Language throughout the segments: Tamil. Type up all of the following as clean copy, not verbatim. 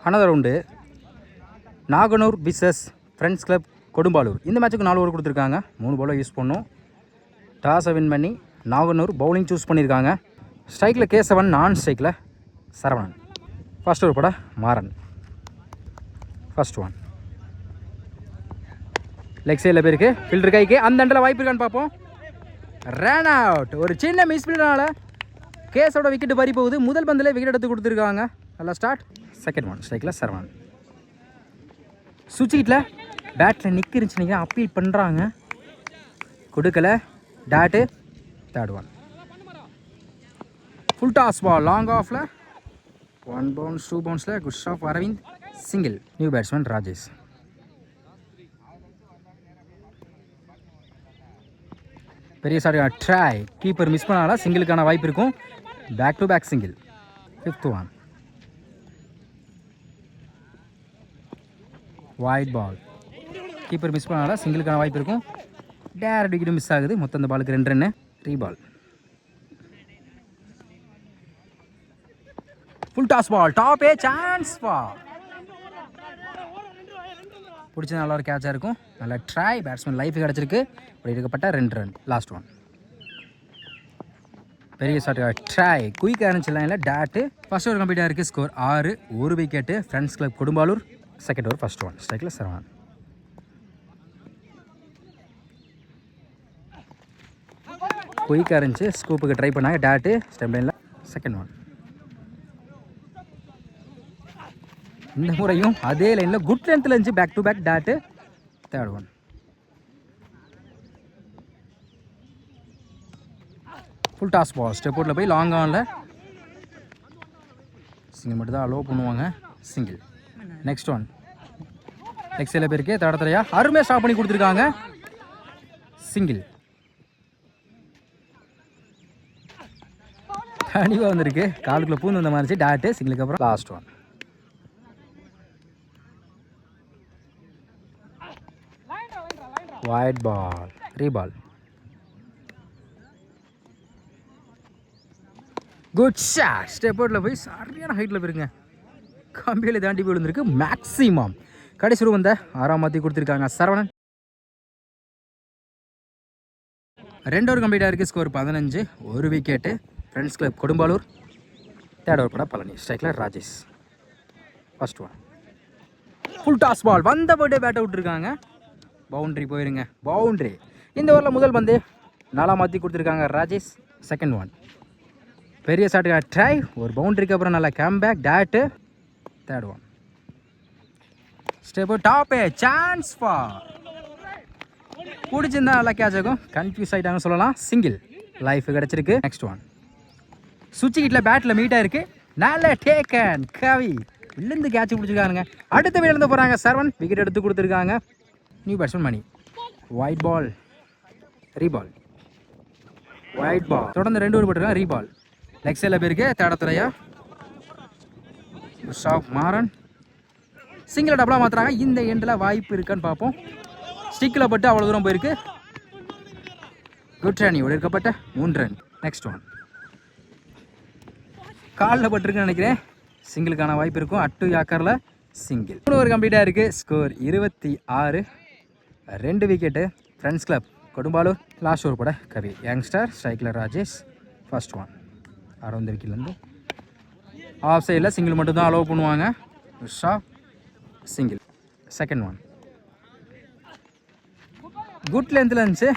அனதர் ரவுண்டு நாகனூர் விசஸ் ஃப்ரெண்ட்ஸ் கிளப் கொடும்பாலூர். இந்த மேட்சுக்கு 4 ஓவர் கொடுத்துருக்காங்க. 3 பவுலர் யூஸ் பண்ணோம். டாஸை வின் பண்ணி நாகனூர் பவுலிங் சூஸ் பண்ணியிருக்காங்க. ஸ்ட்ரைக்கில் கேசவன், நான் ஸ்ட்ரைக்கில் சரவணன். ஃபர்ஸ்ட் ஓவர் போட மாறன். ஃபர்ஸ்ட் ஒன் லெக் சைடில் போயிருக்கு. ஃபில்டர் கைக்கு அந்த அண்டில் வாய்ப்பு இருக்கான்னு பார்ப்போம். Run out. ஒரு சின்ன மிஸ் பண்ணனால கேஸோட விக்கெட்டு பறி போகுது. முதல் பந்தில் விக்கெட் எடுத்து கொடுத்துருக்காங்க. நல்லா ஸ்டார்ட். செகண்ட் ஒன் ஸ்ட்ரைக்கில் சரவணன். சுவிட்சில் பேட்டில் நிற்கிருந்துச்சு அப்பீல் பண்ணுறாங்க, கொடுக்கல. Dot. Third one full toss ball long ஆஃபில் 1 பவுன்ஸ் 2 பவுன்ஸில் good shot Aravind. Single. New batsman Rajesh. பெரிய ஷாட் ட்ரை. கீப்பர் மிஸ் பண்ணால சிங்கிளுக்கான வாய்ப்பு இருக்கும். Back to back single. Fifth one wide ball. Keeper miss பண்ணால சிங்கிளுக்கான வாய்ப்பு இருக்கும். டேரக்ட் விக்கெட் மிஸ் ஆகுது. மொத்தம் அந்த பாலுக்கு 2 run. Re ball. Full toss ball டாப்பே சான்ஸ் பால். பிடிச்ச நல்லா ஒரு கேட்சாக இருக்கும். நல்லா ட்ரை. பேட்ஸ்மேன் லைஃப் கிடச்சிருக்கு. அப்படி இருக்கப்பட்ட 2 ரன். லாஸ்ட் ஒன் பெரிய ஷாட் ட்ரை. குயிக் ஆரம்பிச்சிடலாம் இல்லை. டாட்டு. ஃபர்ஸ்ட் ஓவர் கம்ப்ளீட்டாக இருக்குது. Score 6. 1 wicket. Friends club Kodumbalur. Second over first one ஸ்ட்ரைக்கில் சரவணன். குயிக்காக இருந்துச்சு. ஸ்கூப்புக்கு ட்ரை பண்ணாங்க. டாட்டு. ஸ்டெம் லைனில். செகண்ட் ஒன் இந்த முறையும் அதே லைனில் குட் லென்த்தில் இருந்துச்சு. Back to back dot. Third one full toss ball step அவுட்டில் போய் லாங் ஆனில் சிங்கிள் மட்டும் தான் அலோவ் பண்ணுவாங்க. சிங்கிள். நெக்ஸ்ட் ஒன் லெக் சைடில் போயிருக்கே. தடத்துறையா அருமையாக ஸ்டாப் பண்ணி கொடுத்துருக்காங்க. சிங்கிள். கனிவாக வந்திருக்கு. காலுக்குள்ளே பூந்து வந்த மாதிரி. டாட்டு. சிங்கிளுக்கு அப்புறம் last one wide ball. Re ball. Good shot. Step அவுட்டில் போய் சரியான ஹைட்டில் போயிருங்க. கம்பியில் தாண்டி போய் விழுந்திருக்கு. மேக்ஸிமம் கடைசி ரூ வந்த 6ஆம் மாற்றி கொடுத்துருக்காங்க சரவணன். 2 ஓவர் கம்ப்ளீட்டாக இருக்குது. Score 15. 1 wicket. Friends club Kodumbalur. Third over பட பழனி. ஸ்ட்ரைக்கில் Rajesh. First one full toss ball வந்த போய்ட்டு பேட்டை விட்டுருக்காங்க. பவுண்ட்ரி போயிருங்க. பவுண்ட்ரி. இந்த ஓவரில் முதல் பந்து 4ஆம் மாற்றி கொடுத்துருக்காங்க ராஜேஷ். செகண்ட் ஒன் பெரிய ஷாட்டுக்காக ட்ரை. ஒரு பவுண்ட்ரிக்கு அப்புறம் நல்லா comeback. Dot. Third one step டாப்பே சான்ஸ் ஃபார். பிடிச்சிருந்தா நல்லா கேட்ச் ஆகும். கன்ஃபியூஸ் ஆகிட்டாங்கன்னு சொல்லலாம். சிங்கிள். லைஃப் கிடச்சிருக்கு. நெக்ஸ்ட் ஒன் சுவிட்ச் கிட்டில் பேட்டில் மீட்டாக இருக்குது. நல்ல டேக்கன். கவி விழுந்து கேட்ச் பிடிச்சிருக்காருங்க. அடுத்த வீடு இருந்து போகிறாங்க. சரவணன் விக்கெட் எடுத்து கொடுத்துருக்காங்க. நியூ பேட்ஸ்மேன் மணி. White ball. ரீபால். White ball. தொடர்ந்து 2 ஓவர் போட்டிருக்காங்க. ரீபால். லெக் சைடில் போயிருக்கு. தேடத்துறையா ஷாப் மாறன். சிங்கிள் டபுளாக மாற்றுறாங்க. இந்த எண்டில் வாய்ப்பு இருக்கான்னு பார்ப்போம். ஸ்டிக்கில் பட்டு அவ்வளோ தூரம் போயிருக்கு. Good run. எடுக்கப்பட்ட 3 ரன். நெக்ஸ்ட் ஒன் காலில் பட்டிருக்குன்னு நினைக்கிறேன். சிங்கிளுக்கான வாய்ப்பு இருக்கும். At யாக்கரில் single. 3 ஓவர் கம்ப்ளீட்டாக இருக்குது. Score 26. 2 wicket. Friends club Kodumbalur. Last over போட கவி. யங்ஸ்டர். ஸ்ட்ரைக்கில் ராஜேஷ். ஃபர்ஸ்ட் ஒன் 60 விக்கெட்லேருந்து ஆஃப் சைடில் சிங்கிள் மட்டும் தான் அலோவ் பண்ணுவாங்க. ஷாப். சிங்கிள். செகண்ட் ஒன் குட் லென்த்தில் இருந்துச்சு.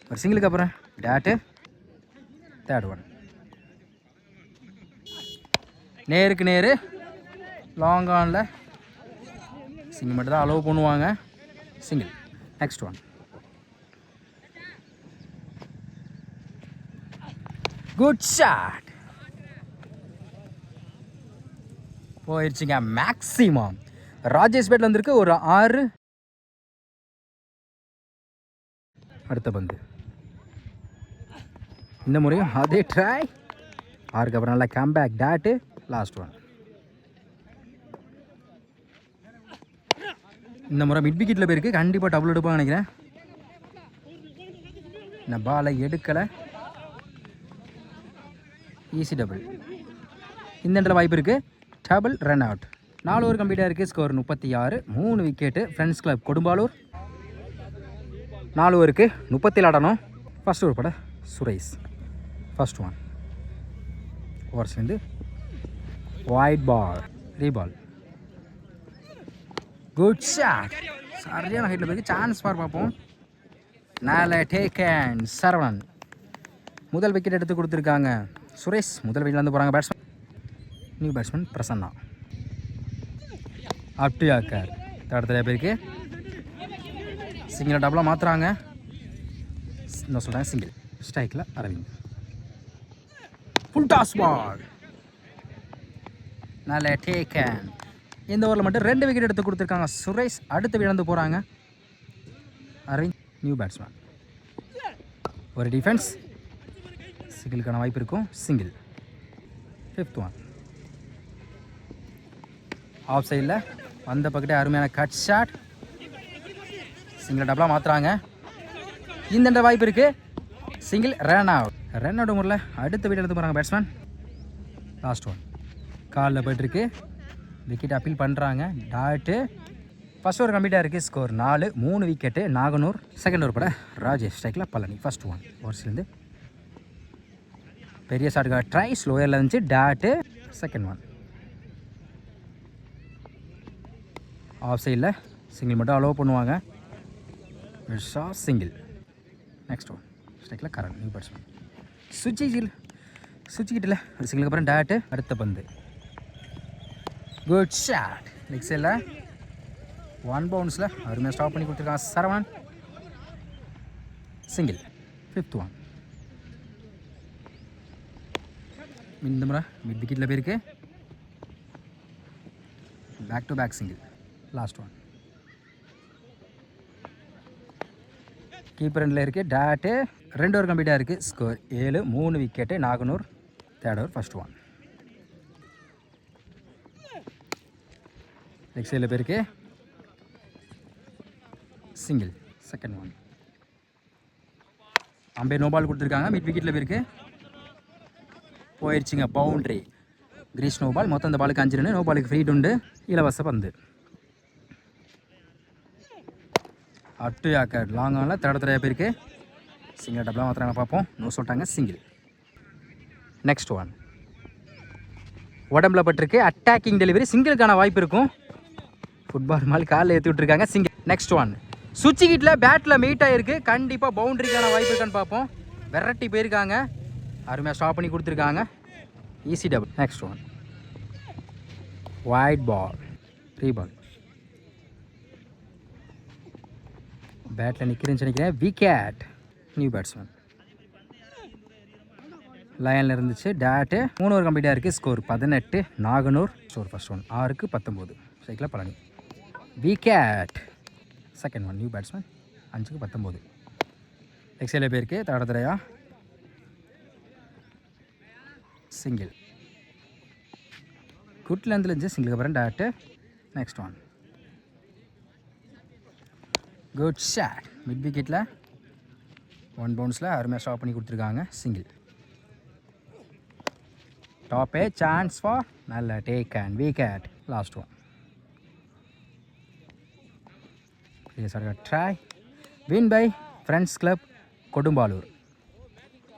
ஒரு சிங்கிளுக்கு அப்புறம் டாட்டு. தேர்ட் ஒன் நேருக்கு நேரு லாங் ஆனில் சிங்கிள் மட்டும் தான் அலோவ் பண்ணுவாங்க. Single. Next one good shot. போயிடுச்சுங்க. மேக்ஸிமம் ராஜேஷ் பேட்டில் வந்திருக்கு. ஒரு 6. அடுத்த பந்து இந்த முறையும் அதே ட்ரை. 6க்கு அப்புறம் நல்லா கம்பேக். டாட்டு. லாஸ்ட் ஒன் இந்த முறை மிட் விக்கெட்டில் போயிருக்கு. கண்டிப்பாக டபுள் எடுப்பாங்க நினைக்கிறேன். இந்த பாலை எடுக்கலை. Easy double. இந்த இடத்துல வாய்ப்பு இருக்குது. டபுள். Run out. 4 ஓவர் கம்ப்ளீட்டாக இருக்குது. Score 36. 3 wicket. Friends club Kodumbalur. 4 ஓவருக்கு 37 ஆடணும். ஃபஸ்ட் ஓவர் பட சுரேஷ். First one. ஓவர்ஸ்லேருந்து wide ball. Re ball. Good shot. சரியான ஹைட்டில் போயிருக்கு. சான்ஸ் பார் பார்ப்போம். நால டேக்கன். சரவணன் முதல் விக்கெட் எடுத்து கொடுத்துருக்காங்க. சுரேஷ் முதல் விக்கெட் வந்து போகிறாங்க. Batsman new batsman Prasanna. அப்டியாக்கர் தடத்தில் பேருக்கு சிங்கிள் டபுளாக மாற்றுறாங்க. இன்னும் சொல்கிறாங்க சிங்கிள். ஸ்ட்ரைக்கில் அரவிந்த். ஃபுல் டாஸ் பால். நல்ல டேக்கன். இந்த ஓவரில் மட்டும் 2 விக்கெட் எடுத்து கொடுத்துருக்காங்க சுரேஷ். அடுத்து விழுந்து போகிறாங்க அரவிந்த் நியூ பேட்ஸ்மேன். ஒரு டிஃபென்ஸ். சிங்கிளுக்கான வாய்ப்பு இருக்கும். சிங்கிள். 5th one. ஆஃப் சைடில் வந்த பக்கத்தே அருமையான கட் ஷாட். சிங்கிள் டபுளாக மாற்றுறாங்க. இந்த வாய்ப்பு இருக்குது. Single. Run out. Run out முறையில் அடுத்த வீட்டில் எடுத்து போகிறாங்க பேட்ஸ்மேன். Last one. காலில் போய்ட்டுருக்கு. விக்கெட் அப்பீல் பண்ணுறாங்க. டாட்டு. ஃபஸ்ட் ஓவர் கம்ப்ளீட்டாக இருக்குது. Score 4. 3 wicket. Naganur. Second over பட ராஜேஷ். ஸ்ட்ரைக்கில் பழனி. First one. ஓவர்ஸ்லேருந்து பெரிய ஷாட்டுக்காக ட்ரை. ஸ்லோயரில் இருந்துச்சு. டாட்டு. Second one. ஆஃப் சைடில் சிங்கிள் மட்டும் அலோவ் பண்ணுவாங்க. சிங்கிள். Next one. ஸ்ட்ரைக்கில் கரண் நியூ பேட்ஸ்மேன். சுவிட்சிக்கிட்டில் ஒரு சிங்கிளுக்கு அப்புறம் டாட்டு. அடுத்த பந்து. Good shot. லெக் சைடில் 1 பவுன்ஸில் அருமையாக ஸ்டாப் பண்ணி கொடுத்துருக்காங்க சரவணன். சிங்கிள். 5th one. இந்த முறை மிட் விக்கெட்டில் போயிருக்கு. Back to back single. Last one. Keeper ரெண்டில் இருக்குது. டாட்டு. 2 ஓவர் கம்ப்ளீட்டாக இருக்குது. Score 7. 3 wicket. Naganur. Third over first one. Leg சைடில் போயிருக்கு. Single. Second one. Umpire no ball கொடுத்துருக்காங்க. மிட் விக்கெட்டில் போயிருக்கு. போயிடுச்சுங்க. பவுண்ட்ரி. Crease no ball. மொத்தம் அந்த பாலுக்கு 5 ரன். நோ பாலுக்கு ஃப்ரீ உண்டு. இலவச பந்து. அட்டுயாக்கர் லாங் ஆனில் தடத்துறையா போயிருக்கு. சிங்கிள் டபுளாக மாத்திராங்க பார்ப்போம். நோ சொல்லிட்டாங்க. சிங்கிள். Next one. உடம்புல பட்டிருக்கு. Attacking delivery. சிங்கிளுக்கான வாய்ப்பு இருக்கும். ஃபுட்பால் மாதிரி காலில் ஏற்றி விட்டுருக்காங்க. சிங்கிள். Next one. சுவிட்ச் கிட்டில் பேட்டில் மீட் ஆகிருக்கு. கண்டிப்பாக பவுண்ட்ரிக்கான வாய்ப்பு இருக்கான்னு பார்ப்போம். வெரைட்டி போயிருக்காங்க. அருமையாக ஸ்டாப் பண்ணி கொடுத்துருக்காங்க. Easy double. Next one. Wide ball. Re ball. பேட்டில் நிற்கிறேன்னு நினைக்கிறேன். விக்கெட். New batsman. லயனில் இருந்துச்சு. டாட்டு. 3 ஓவர் கம்ப்ளீட்டாக இருக்குது. Score 18. Naganur. Score first one. 6க்கு 19. சைக்கிளில் Palani. Wicket. Second one. New batsman. 5க்கு 19. எக்ஸையில் போயிருக்கு. தடத்துறையா. சிங்கிள். குட் லென்த்தில் இருந்துச்சு. சிங்கிளுக்கு அப்புறம் dot. Next one. Good shot. Mid விக்கெட்டில் 1 பவுன்ஸில் அருமையாக ஸ்டாப் பண்ணி கொடுத்துருக்காங்க. சிங்கிள். டாப்பே சான்ஸ் ஃபார் நல்ல take and wicket. Last one. Try. Win bye friends club Kodumbalur.